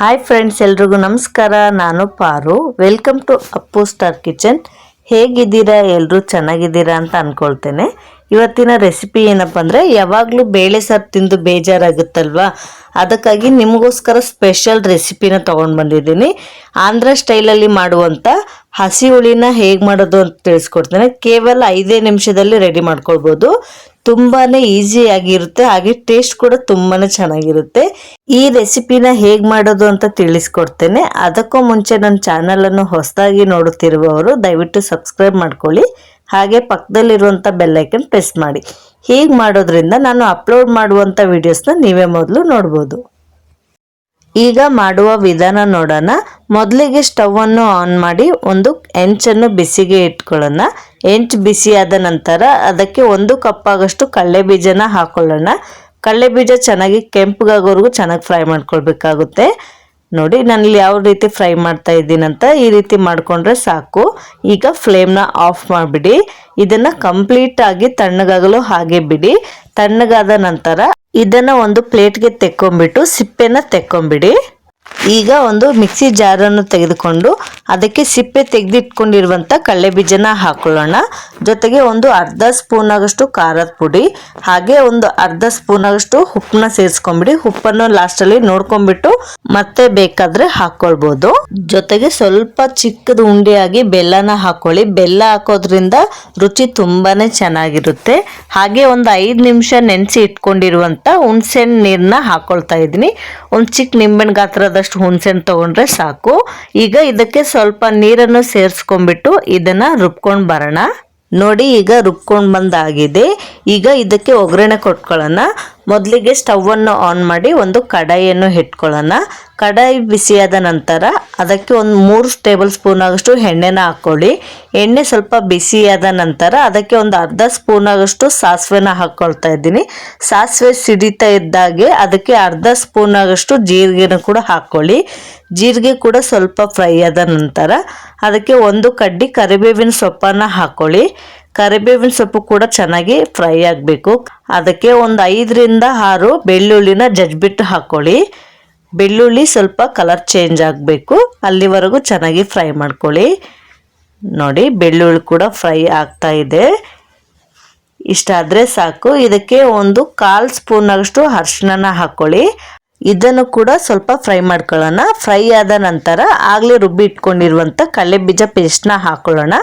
Hi friends, ಎಲ್ರಿಗೂ ನಮಸ್ಕಾರ. ನಾನು Paaru. Welcome to Appu star kitchen. ಹೇಗಿದ್ದೀರಾ? ಎಲ್ಲರೂ ಚೆನ್ನಾಗಿದ್ದೀರಾ ಅಂತ ಅಂದ್ಕೊಳ್ತೇನೆ. ಇವತ್ತಿನ ರೆಸಿಪಿ ಏನಪ್ಪ ಅಂದರೆ, ಯಾವಾಗಲೂ ಬೇಳೆ ಸಾರು ತಿಂದು ಬೇಜಾರಾಗುತ್ತಲ್ವಾ, ಅದಕ್ಕಾಗಿ ನಿಮಗೋಸ್ಕರ ಸ್ಪೆಷಲ್ ರೆಸಿಪಿನ ತೊಗೊಂಡು ಬಂದಿದ್ದೀನಿ. ಆಂಧ್ರ ಸ್ಟೈಲಲ್ಲಿ ಮಾಡುವಂಥ ಹಸಿ ಹುಳಿನ ಹೇಗೆ ಮಾಡೋದು ಅಂತ ತಿಳಿಸ್ಕೊಡ್ತೇನೆ. ಕೇವಲ 5 ನಿಮಿಷದಲ್ಲಿ ರೆಡಿ ಮಾಡ್ಕೊಳ್ಬೋದು. ತುಂಬಾ ಈಸಿಯಾಗಿರುತ್ತೆ, ಹಾಗೆ ಟೇಸ್ಟ್ ಕೂಡ ತುಂಬಾ ಚೆನ್ನಾಗಿರುತ್ತೆ. ಈ ರೆಸಿಪಿನ ಹೇಗೆ ಮಾಡೋದು ಅಂತ ತಿಳಿಸ್ಕೊಡ್ತೇನೆ. ಅದಕ್ಕೂ ಮುಂಚೆ ನನ್ನ ಚಾನಲನ್ನು ಹೊಸದಾಗಿ ನೋಡುತ್ತಿರುವವರು ದಯವಿಟ್ಟು ಸಬ್ಸ್ಕ್ರೈಬ್ ಮಾಡ್ಕೊಳ್ಳಿ, ಹಾಗೆ ಪಕ್ಕದಲ್ಲಿರುವಂಥ ಬೆಲ್ಲೈಕನ್ ಪ್ರೆಸ್ ಮಾಡಿ. ಹೀಗೆ ಮಾಡೋದ್ರಿಂದ ನಾನು ಅಪ್ಲೋಡ್ ಮಾಡುವಂಥ ವಿಡಿಯೋಸ್ನ ನೀವೇ ಮೊದಲು ನೋಡ್ಬೋದು. ಈಗ ಮಾಡುವ ವಿಧಾನ ನೋಡೋಣ. ಮೊದಲಿಗೆ ಸ್ಟವನ್ನು ಆನ್ ಮಾಡಿ ಒಂದು ಹೆಂಚನ್ನು ಬಿಸಿಗೆ ಇಟ್ಕೊಳ್ಳೋಣ. ಹೆಂಚು ಬಿಸಿಯಾದ ನಂತರ ಅದಕ್ಕೆ 1 ಕಪ್ ಆಗಷ್ಟು ಕಡಲೆ ಬೀಜನ ಹಾಕೊಳ್ಳೋಣ. ಕಡಲೆ ಬೀಜ ಚೆನ್ನಾಗಿ ಕೆಂಪಗಾಗೋವರೆಗೂ ಚೆನ್ನಾಗಿ ಫ್ರೈ ಮಾಡ್ಕೊಳ್ಬೇಕಾಗುತ್ತೆ. ನೋಡಿ ನಾನಿಲ್ಲಿ ಯಾವ ರೀತಿ ಫ್ರೈ ಮಾಡ್ತಾ ಇದ್ದೀನಂತ, ಈ ರೀತಿ ಮಾಡಿಕೊಂಡ್ರೆ ಸಾಕು. ಈಗ ಫ್ಲೇಮ್ನ ಆಫ್ ಮಾಡಿಬಿಡಿ. ಇದನ್ನು ಕಂಪ್ಲೀಟ್ ಆಗಿ ತಣ್ಣಗಾಗಲು ಹಾಗೆ ಬಿಡಿ. ತಣ್ಣಗಾದ ನಂತರ ಇದನ್ನು ಒಂದು ಪ್ಲೇಟ್ಗೆ ತೆಕ್ಕೊಂಬಿಟ್ಟು ಸಿಪ್ಪೆನ ತೆಕ್ಕೊಂಬಿಡಿ. ಈಗ ಒಂದು ಮಿಕ್ಸಿ ಜಾರನ್ನು ತೆಗೆದುಕೊಂಡು ಅದಕ್ಕೆ ಸಿಪ್ಪೆ ತೆಗೆದಿಟ್ಕೊಂಡಿರುವಂಥ ಕಡಲೆ ಬೀಜನ ಹಾಕೊಳ್ಳೋಣ. ಜೊತೆಗೆ ಒಂದು ಅರ್ಧ ಸ್ಪೂನ್ ಆಗಷ್ಟು ಖಾರದ ಪುಡಿ, ಹಾಗೆ ಒಂದು ಅರ್ಧ ಸ್ಪೂನ್ ಆಗಷ್ಟು ಉಪ್ಪನ್ನ ಸೇರಿಸ್ಕೊಂಬಿಡಿ. ಉಪ್ಪನ್ನು ಲಾಸ್ಟಲ್ಲಿ ನೋಡ್ಕೊಂಡ್ಬಿಟ್ಟು ಮತ್ತೆ ಬೇಕಾದ್ರೆ ಹಾಕೊಳ್ಬೋದು. ಜೊತೆಗೆ ಸ್ವಲ್ಪ ಚಿಕ್ಕದು ಉಂಡೆಯಾಗಿ ಬೆಲ್ಲನ ಹಾಕೊಳ್ಳಿ. ಬೆಲ್ಲ ಹಾಕೋದ್ರಿಂದ ರುಚಿ ತುಂಬಾನೇ ಚೆನ್ನಾಗಿರುತ್ತೆ. ಹಾಗೆ ಒಂದು 5 ನಿಮಿಷ ನೆನೆಸಿ ಇಟ್ಕೊಂಡಿರುವಂಥ ಹುಣಸೆಹಣ್ಣು ನೀರನ್ನ ಹಾಕೊಳ್ತಾ ಇದ್ದೀನಿ. ಒಂದು ಚಿಕ್ಕ ನಿಂಬೆಹಣ್ಣು ಗಾತ್ರದಷ್ಟು ಹುಣಸೆಹಣ್ಣು ತಗೊಂಡ್ರೆ ಸಾಕು. ಈಗ ಇದಕ್ಕೆ ಸ್ವಲ್ಪ ನೀರನ್ನು ಸೇರಿಸ್ಕೊಂಡ್ಬಿಟ್ಟು ಇದನ್ನ ರುಬ್ಕೊಂಡು ಬರೋಣ. ನೋಡಿ ಈಗ ರುಬ್ಕೊಂಡು ಬಂದಾಗಿದೆ. ಈಗ ಇದಕ್ಕೆ ಒಗ್ಗರಣೆ ಕೊಟ್ಕೊಳ್ಳೋಣ. ಮೊದಲಿಗೆ ಸ್ಟವನ್ನು ಆನ್ ಮಾಡಿ ಒಂದು ಕಡಾಯಿಯನ್ನು ಇಟ್ಕೊಳ್ಳೋಣ. ಕಡಾಯಿ ಬಿಸಿಯಾದ ನಂತರ ಅದಕ್ಕೆ ಒಂದು 3 ಟೇಬಲ್ ಸ್ಪೂನ್ ಆಗಷ್ಟು ಎಣ್ಣೆನ ಹಾಕ್ಕೊಳ್ಳಿ. ಎಣ್ಣೆ ಸ್ವಲ್ಪ ಬಿಸಿಯಾದ ನಂತರ ಅದಕ್ಕೆ ಒಂದು ಅರ್ಧ ಸ್ಪೂನ್ ಆಗಷ್ಟು ಸಾಸಿವೆನ ಹಾಕ್ಕೊಳ್ತಾ ಇದ್ದೀನಿ. ಸಾಸಿವೆ ಸಿಡಿತಾ ಇದ್ದಾಗೆ ಅದಕ್ಕೆ ಅರ್ಧ ಸ್ಪೂನ್ ಆಗಷ್ಟು ಜೀರಿಗೆನ ಕೂಡ ಹಾಕ್ಕೊಳ್ಳಿ. ಜೀರಿಗೆ ಕೂಡ ಸ್ವಲ್ಪ ಫ್ರೈ ಆದ ನಂತರ ಅದಕ್ಕೆ ಒಂದು ಕಡ್ಡಿ ಕರಿಬೇವಿನ ಸೊಪ್ಪನ್ನು ಹಾಕ್ಕೊಳ್ಳಿ. ಕರಿಬೇವಿನ ಸೊಪ್ಪು ಕೂಡ ಚೆನ್ನಾಗಿ ಫ್ರೈ ಆಗಬೇಕು. ಅದಕ್ಕೆ ಒಂದು 5 ರಿಂದ 6 ಬೆಳ್ಳುಳ್ಳಿನ ಜಜ್ಜಿಬಿಟ್ಟು ಹಾಕ್ಕೊಳ್ಳಿ. ಬೆಳ್ಳುಳ್ಳಿ ಸ್ವಲ್ಪ ಕಲರ್ ಚೇಂಜ್ ಆಗಬೇಕು, ಅಲ್ಲಿವರೆಗೂ ಚೆನ್ನಾಗಿ ಫ್ರೈ ಮಾಡ್ಕೊಳ್ಳಿ. ನೋಡಿ ಬೆಳ್ಳುಳ್ಳಿ ಕೂಡ ಫ್ರೈ ಆಗ್ತಾ ಇದೆ. ಇಷ್ಟಾದರೆ ಸಾಕು. ಇದಕ್ಕೆ ಒಂದು 1/4 ಸ್ಪೂನ್ ಆಗಷ್ಟು ಅರಿಶಿನ ಹಾಕ್ಕೊಳ್ಳಿ. ಇದನ್ನು ಕೂಡ ಸ್ವಲ್ಪ ಫ್ರೈ ಮಾಡ್ಕೊಳ್ಳೋಣ. ಫ್ರೈ ಆದ ನಂತರ ಆಗಲೇ ರುಬ್ಬಿ ಇಟ್ಕೊಂಡಿರುವಂಥ ಕಡಲೆ ಬೀಜ ಪೇಸ್ಟ್ನ ಹಾಕೊಳ್ಳೋಣ.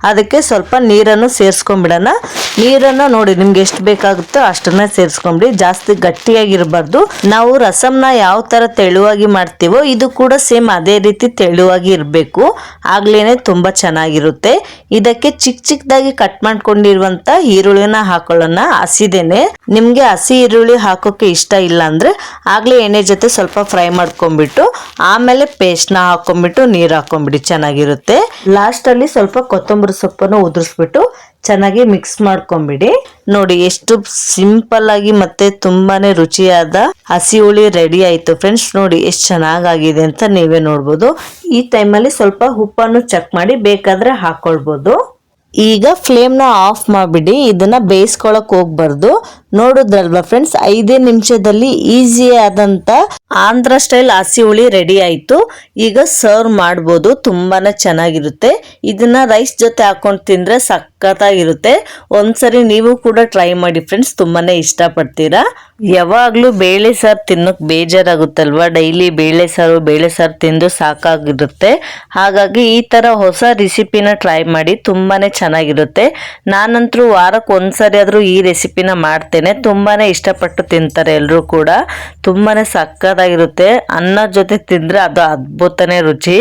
ಅದಕ್ಕೆ ಸ್ವಲ್ಪ ನೀರನ್ನು ಸೇರಿಸ್ಕೊಂಡ್ಬಿಡೋಣ. ನೀರನ್ನು ನೋಡಿ ನಿಮ್ಗೆ ಎಷ್ಟು ಬೇಕಾಗುತ್ತೋ ಅಷ್ಟನ್ನ ಸೇರಿಸ್ಕೊಂಬಿಡಿ. ಜಾಸ್ತಿ ಗಟ್ಟಿಯಾಗಿರಬಾರ್ದು. ನಾವು ರಸಮ್ನ ಯಾವ ಥರ ತೆಳುವಾಗಿ ಮಾಡ್ತೀವೋ ಇದು ಕೂಡ ಸೇಮ್ ಅದೇ ರೀತಿ ತೆಳುವಾಗಿ ಇರಬೇಕು, ಆಗ್ಲೇ ತುಂಬ ಚೆನ್ನಾಗಿರುತ್ತೆ. ಇದಕ್ಕೆ ಚಿಕ್ಕದಾಗಿ ಕಟ್ ಮಾಡ್ಕೊಂಡಿರುವಂಥ ಈರುಳ್ಳಿನ ಹಾಕೊಳ್ಳೋಣ. ಹಸಿದೇನೆ. ನಿಮಗೆ ಹಸಿ ಈರುಳ್ಳಿ ಹಾಕೋಕೆ ಇಷ್ಟ ಇಲ್ಲ ಅಂದರೆ ಆಗಲೇ ಎಣ್ಣೆ ಜೊತೆ ಸ್ವಲ್ಪ ಫ್ರೈ ಮಾಡ್ಕೊಂಡ್ಬಿಟ್ಟು ಆಮೇಲೆ ಪೇಸ್ಟ್ನ ಹಾಕೊಂಡ್ಬಿಟ್ಟು ನೀರು ಹಾಕೊಂಡ್ಬಿಡಿ, ಚೆನ್ನಾಗಿರುತ್ತೆ. ಲಾಸ್ಟಲ್ಲಿ ಸ್ವಲ್ಪ ಕೊತ್ತಂಬರಿ ಸೊಪ್ಪನ್ನು ಉದುರಿಸ್ಬಿಟ್ಟು ಚೆನ್ನಾಗಿ ಮಿಕ್ಸ್ ಮಾಡ್ಕೊಂಬಿಡಿ. ನೋಡಿ ಎಷ್ಟು ಸಿಂಪಲ್ ಆಗಿ ಮತ್ತೆ ತುಂಬಾನೇ ರುಚಿಯಾದ ಹಸಿ ಹುಳಿ ರೆಡಿ ಆಯ್ತು ಫ್ರೆಂಡ್ಸ್. ನೋಡಿ ಎಷ್ಟು ಚೆನ್ನಾಗಿದೆ ಅಂತ ನೀವೇ ನೋಡ್ಬೋದು. ಈ ಟೈಮಲ್ಲಿ ಸ್ವಲ್ಪ ಉಪ್ಪನ್ನು ಚೆಕ್ ಮಾಡಿ ಬೇಕಾದ್ರೆ ಹಾಕೊಳ್ಬೋದು. ಈಗ ಫ್ಲೇಮ್ನ ಆಫ್ ಮಾಡಿಬಿಡಿ. ಇದನ್ನ ಬೇಯಿಸ್ಕೊಳಕ್ ಹೋಗ್ಬಾರ್ದು. ನೋಡುದ್ರಲ್ವಾ ಫ್ರೆಂಡ್ಸ್, 5 ನಿಮಿಷದಲ್ಲಿ ಈಸಿ ಆದಂತ ಆಂಧ್ರ ಸ್ಟೈಲ್ ಹಸಿ ಹುಳಿ ರೆಡಿ ಆಯ್ತು. ಈಗ ಸರ್ವ್ ಮಾಡ್ಬೋದು, ತುಂಬಾನೇ ಚೆನ್ನಾಗಿರುತ್ತೆ. ಇದನ್ನ ರೈಸ್ ಜೊತೆ ಹಾಕೊಂಡು ತಿಂದ್ರೆ ಸಖತ್ತಾಗಿರುತ್ತೆ. ಒಂದ್ಸರಿ ನೀವು ಕೂಡ ಟ್ರೈ ಮಾಡಿ ಫ್ರೆಂಡ್ಸ್, ತುಂಬಾನೇ ಇಷ್ಟಪಡ್ತೀರಾ. ಯಾವಾಗ್ಲೂ ಬೇಳೆ ಸಾರು ತಿನ್ನೋಕೆ ಬೇಜಾರಾಗುತ್ತಲ್ವಾ, ಡೈಲಿ ಬೇಳೆ ಸಾರು ತಿಂದು ಸಾಕಾಗಿರುತ್ತೆ. ಹಾಗಾಗಿ ಈ ತರ ಹೊಸ ರೆಸಿಪಿನ ಟ್ರೈ ಮಾಡಿ, ತುಂಬಾನೇ ಚೆನ್ನಾಗಿರುತ್ತೆ. ನಾನಂತರೂ ವಾರಕ್ಕೆ ಒಂದ್ಸರಿ ಆದ್ರೂ ಈ ರೆಸಿಪಿನ ಮಾಡ್ತೇನೆ. ತುಂಬಾನೇ ಇಷ್ಟಪಟ್ಟು ತಿಂತಾರೆ ಎಲ್ಲರೂ ಕೂಡ. ತುಂಬಾನೇ ಸಕ್ಕತ್ತಾಗಿರುತ್ತೆ. ಅನ್ನದ ಜೊತೆ ತಿಂದ್ರೆ ಅದು ಅದ್ಭುತನೇ ರುಚಿ.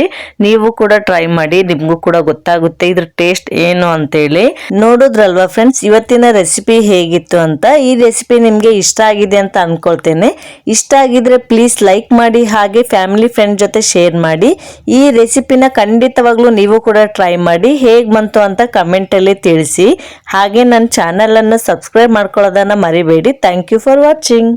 ನೀವು ಕೂಡ ಟ್ರೈ ಮಾಡಿ, ನಿಮ್ಗೂ ಕೂಡ ಗೊತ್ತಾಗುತ್ತೆ ಇದ್ರ ಟೇಸ್ಟ್ ಏನು ಅಂತೇಳಿ. ನೋಡುದ್ರಲ್ವಾ ಫ್ರೆಂಡ್ಸ್, ಇವತ್ತಿನ ರೆಸಿಪಿ ಹೇಗಿತ್ತು ಅಂತ. ಈ ರೆಸಿಪಿ ನಿಮ್ಗೆ ಇಷ್ಟ ಆಗಿದೆ ಅಂತ ಅನ್ಕೊಳ್ತೇನೆ. ಇಷ್ಟ ಆಗಿದ್ರೆ ಪ್ಲೀಸ್ ಲೈಕ್ ಮಾಡಿ, ಹಾಗೆ ಫ್ಯಾಮಿಲಿ ಫ್ರೆಂಡ್ ಜೊತೆ ಶೇರ್ ಮಾಡಿ. ಈ ರೆಸಿಪಿನ ಖಂಡಿತವಾಗ್ಲೂ ನೀವು ಕೂಡ ಟ್ರೈ ಮಾಡಿ, ಹೇಗ್ ಬಂತು ಅಂತ ಕಮೆಂಟ್ ಅಲ್ಲಿ ತಿಳಿಸಿ. ಹಾಗೆ ನನ್ನ ಚಾನೆಲ್ ಅನ್ನು ಸಬ್ಸ್ಕ್ರೈಬ್ ಮಾಡ್ಕೊಳ್ಳೋದನ್ನ ಮರಿಬೇಡಿ. Thank you for watching.